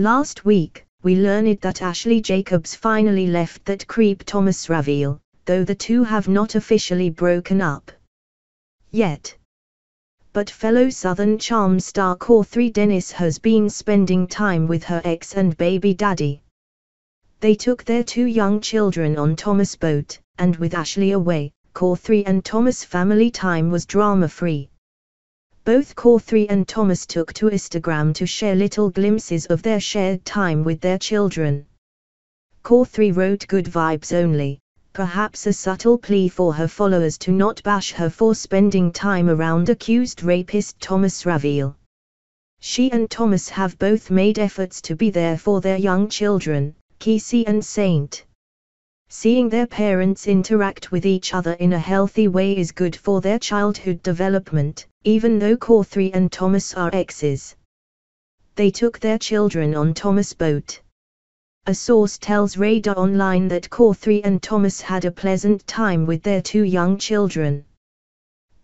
Last week, we learned that Ashley Jacobs finally left that creep Thomas Ravenel, though the two have not officially broken up yet. But fellow Southern Charm star Kathryn Dennis has been spending time with her ex and baby daddy. They took their 2 young children on Thomas' boat, and with Ashley away, Kathryn and Thomas' family time was drama-free. Both Kathryn and Thomas took to Instagram to share little glimpses of their shared time with their children. Kathryn wrote "Good vibes only," perhaps a subtle plea for her followers to not bash her for spending time around accused rapist Thomas Ravenel. She and Thomas have both made efforts to be there for their young children, Casey and Saint. Seeing their parents interact with each other in a healthy way is good for their childhood development, even though Kathryn and Thomas are exes. They took their children on Thomas' boat. A source tells Radar Online that Kathryn and Thomas had a pleasant time with their 2 young children.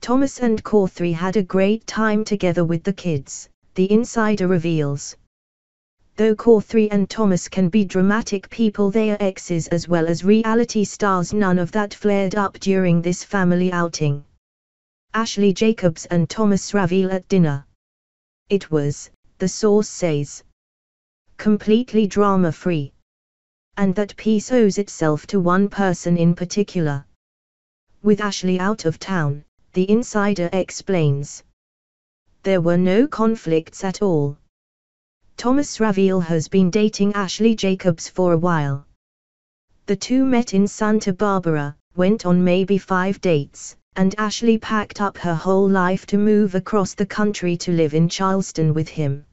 Thomas and Kathryn had a great time together with the kids, the insider reveals. Though Kathryn and Thomas can be dramatic people, they are exes as well as reality stars. None of that flared up during this family outing. Ashley Jacobs and Thomas Ravenel at dinner. It was, the source says, completely drama-free. And that piece owes itself to one person in particular. With Ashley out of town, the insider explains, there were no conflicts at all. Thomas Ravenel has been dating Ashley Jacobs for a while. The two met in Santa Barbara, went on maybe 5 dates, and Ashley packed up her whole life to move across the country to live in Charleston with him.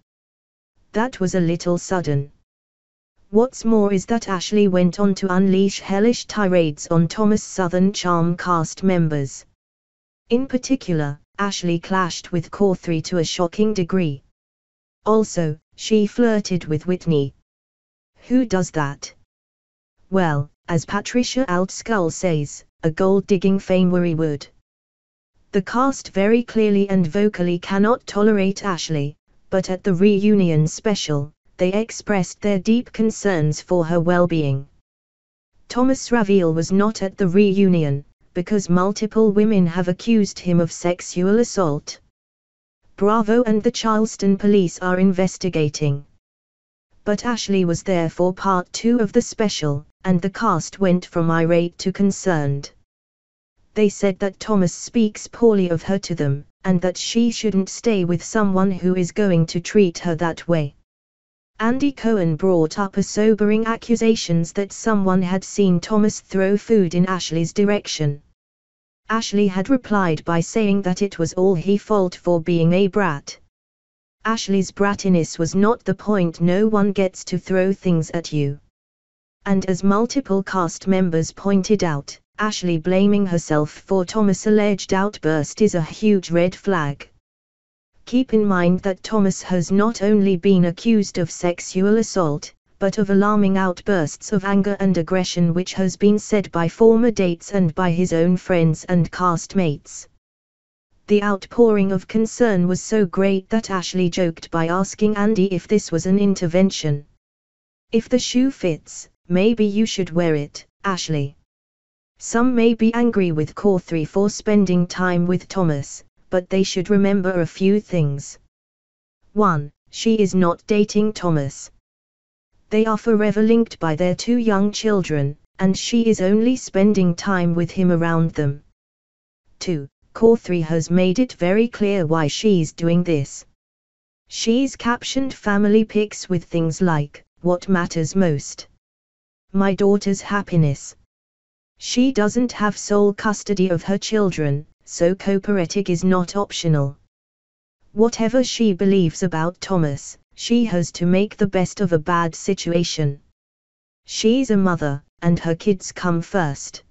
That was a little sudden. What's more is that Ashley went on to unleash hellish tirades on Thomas' Southern Charm cast members. In particular, Ashley clashed with Kathryn to a shocking degree. Also, she flirted with Whitney. Who does that? Well, as Patricia Altskull says, a gold-digging fameweary would. The cast very clearly and vocally cannot tolerate Ashley, but at the reunion special, they expressed their deep concerns for her well-being. Thomas Ravenel was not at the reunion, because multiple women have accused him of sexual assault. Bravo and the Charleston police are investigating. But Ashley was there for part 2 of the special, and the cast went from irate to concerned. They said that Thomas speaks poorly of her to them, and that she shouldn't stay with someone who is going to treat her that way. Andy Cohen brought up a sobering accusations that someone had seen Thomas throw food in Ashley's direction. Ashley had replied by saying that it was all his fault for being a brat. Ashley's brattiness was not the point. No one gets to throw things at you. And as multiple cast members pointed out, Ashley blaming herself for Thomas' alleged outburst is a huge red flag. Keep in mind that Thomas has not only been accused of sexual assault, but of alarming outbursts of anger and aggression, which has been said by former dates and by his own friends and castmates. The outpouring of concern was so great that Ashley joked by asking Andy if this was an intervention. If the shoe fits, maybe you should wear it, Ashley. Some may be angry with Kathryn for spending time with Thomas, but they should remember a few things. 1. She is not dating Thomas. They are forever linked by their 2 young children, and she is only spending time with him around them. 2. Kathryn has made it very clear why she's doing this. She's captioned family pics with things like, "What matters most? My daughter's happiness." She doesn't have sole custody of her children, so co-parenting is not optional. Whatever she believes about Thomas, she has to make the best of a bad situation. She's a mother, and her kids come first.